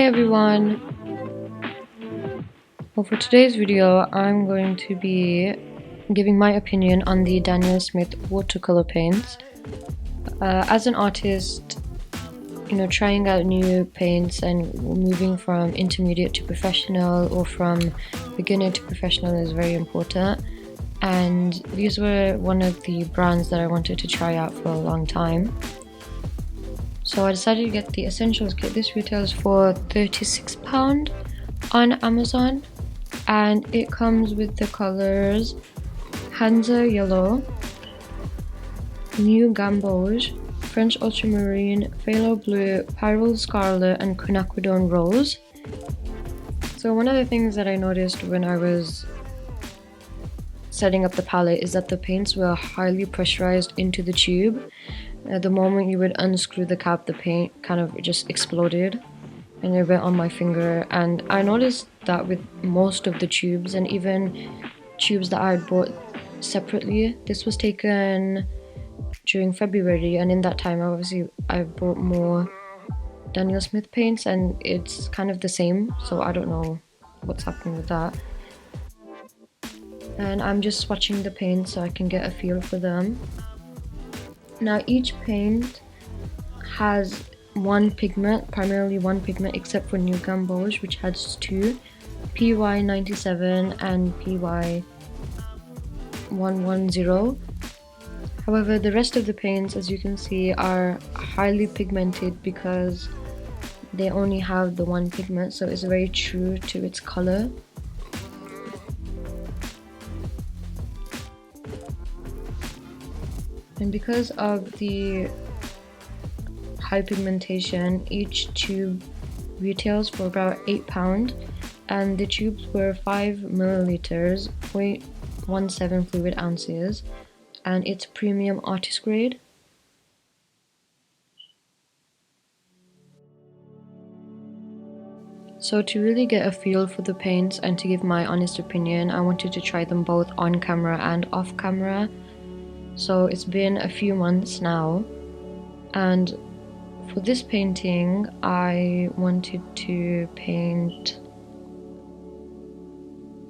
everyone! Well, for today's video, I'm going to be giving my opinion on the Daniel Smith watercolor paints. As an artist, trying out new paints and moving from intermediate to professional or from beginner to professional is very important. And these were one of the brands that I wanted to try out for a long time. So I decided to get the Essentials kit. This retails for £36 on Amazon, and it comes with the colors Hansa Yellow, New Gamboge, French Ultramarine, Phthalo Blue, Pyrrole Scarlet, and Quinacridone Rose. So one of the things that I noticed when I was setting up the palette is that the paints were highly pressurized into the tube. At the moment you would unscrew the cap, the paint kind of just exploded and it went on my finger. And I noticed that with most of the tubes, and even tubes that I had bought separately. This was taken during February, and in that time I bought more Daniel Smith paints and it's kind of the same, so I don't know what's happening with that. And I'm just swatching the paints so I can get a feel for them. Now each paint has one pigment, primarily one pigment, except for New Gamboge, which has two, PY97 and PY110. However, the rest of the paints, as you can see, are highly pigmented because they only have the one pigment, so it's very true to its color. And because of the high pigmentation, each tube retails for about £8, and the tubes were 5 milliliters, 0.17 fluid ounces, and it's premium artist grade. So to really get a feel for the paints and to give my honest opinion, I wanted to try them both on camera and off camera. So it's been a few months now, and for this painting I wanted to paint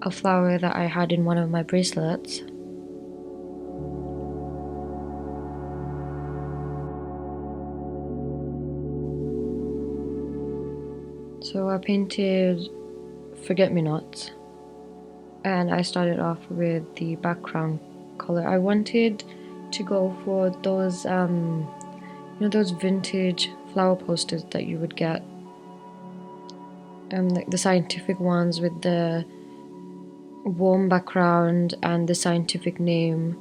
a flower that I had in one of my bracelets. So I painted Forget-Me-Nots, and I started off with the background color. I wanted to go for those those vintage flower posters that you would get, like the scientific ones with the warm background and the scientific name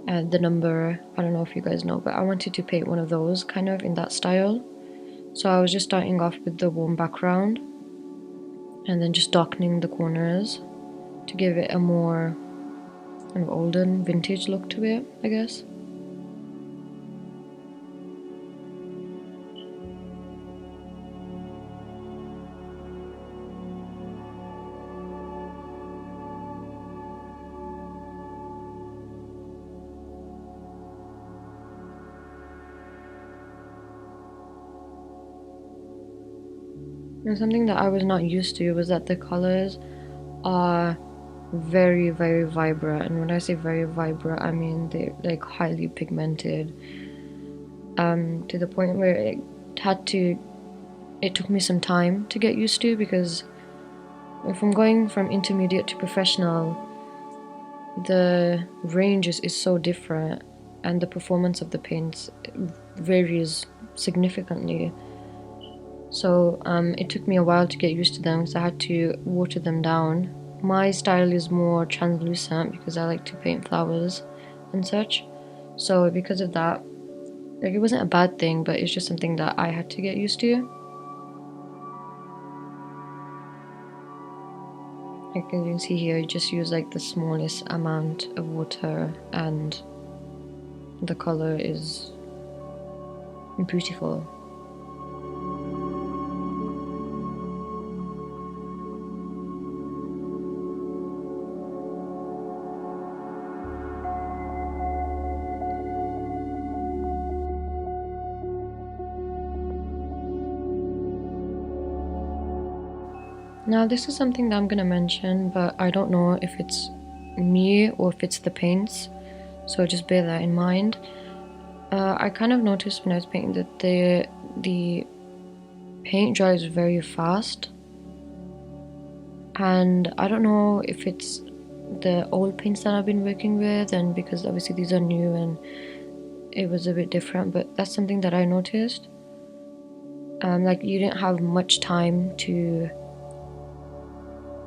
and the number. I don't know if you guys know, but I wanted to paint one of those kind of in that style. So I was just starting off with the warm background and then just darkening the corners to give it a more kind of olden vintage look to it, I guess. And something that I was not used to was that the colors are very, very vibrant. And when I say very vibrant, I mean they're like highly pigmented, to the point where it took me some time to get used to, because if I'm going from intermediate to professional, the range is so different and the performance of the paints varies significantly. So it took me a while to get used to them because I had to water them down. My style is more translucent because I like to paint flowers and such. So because of that, like, it wasn't a bad thing, but it's just something that I had to get used to. Like you can see here, you just use like the smallest amount of water and the color is beautiful. Now this is something that I'm gonna mention, but I don't know if it's me or if it's the paints, so just bear that in mind. I kind of noticed when I was painting that the paint dries very fast, and I don't know if it's the old paints that I've been working with, and because obviously these are new and it was a bit different, but that's something that I noticed. Like you didn't have much time to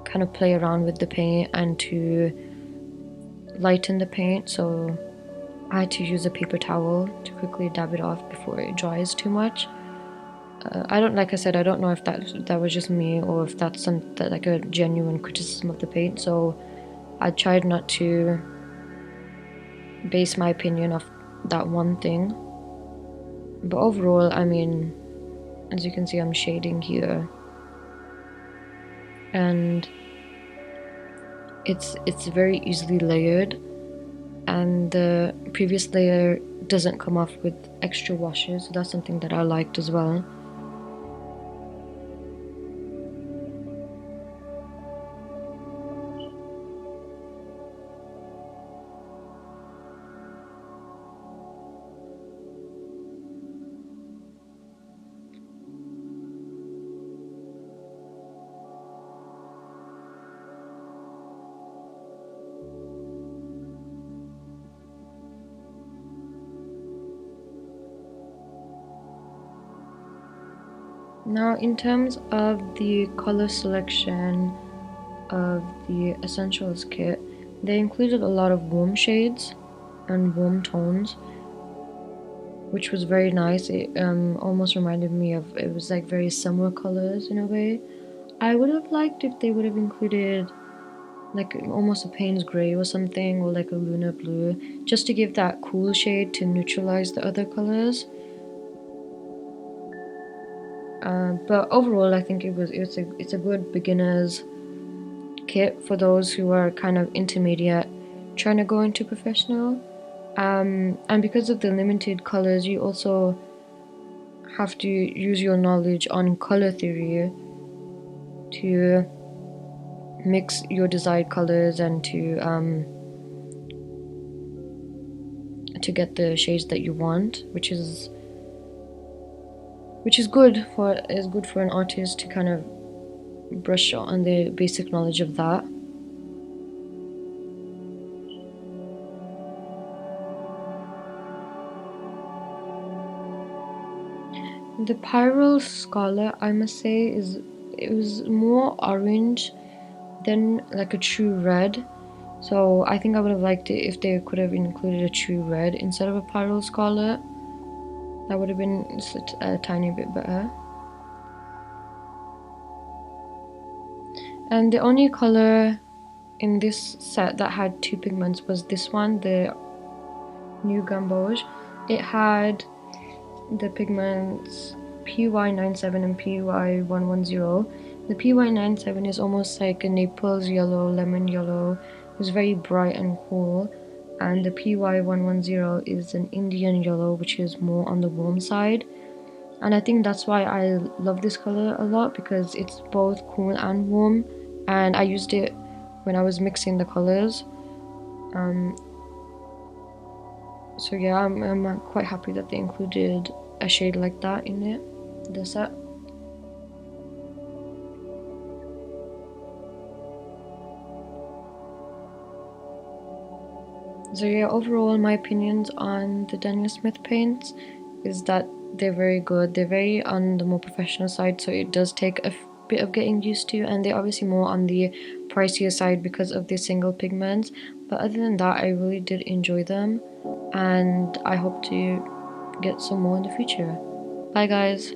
kind of play around with the paint and to lighten the paint, so I had to use a paper towel to quickly dab it off before it dries too much. Like I said, I don't know if that was just me or if that's like a genuine criticism of the paint. So I tried not to base my opinion off that one thing. But overall, I mean, as you can see, I'm shading here, and it's very easily layered, and the previous layer doesn't come off with extra washes, so that's something that I liked as well. Now, in terms of the color selection of the Essentials kit, they included a lot of warm shades and warm tones, which was very nice. It almost reminded me of, it was like very summer colors in a way. I would have liked if they would have included like almost a Payne's Grey or something, or like a Lunar Blue, just to give that cool shade to neutralize the other colors. But overall, I think it's a good beginner's kit for those who are kind of intermediate, trying to go into professional. And because of the limited colors, you also have to use your knowledge on color theory to mix your desired colors and to get the shades that you want, which is good for an artist to kind of brush on the basic knowledge of that. The Pyral Scarlet, I must say, it was more orange than like a true red. So I think I would have liked it if they could have included a true red instead of a Pyral Scarlet. That would have been a tiny bit better. And the only color in this set that had two pigments was this one, the New Gamboge. It had the pigments PY97 and PY110. The PY97 is almost like a Naples yellow, lemon yellow. It's very bright and cool. And the PY110 is an Indian yellow, which is more on the warm side. And I think that's why I love this color a lot, because it's both cool and warm. And I used it when I was mixing the colors. So yeah, I'm quite happy that they included a shade like that in it, the set. So yeah, overall my opinions on the Daniel Smith paints is that they're very good. They're very on the more professional side, so it does take a bit of getting used to, and they're obviously more on the pricier side because of the single pigments. But other than that, I really did enjoy them, and I hope to get some more in the future. Bye guys.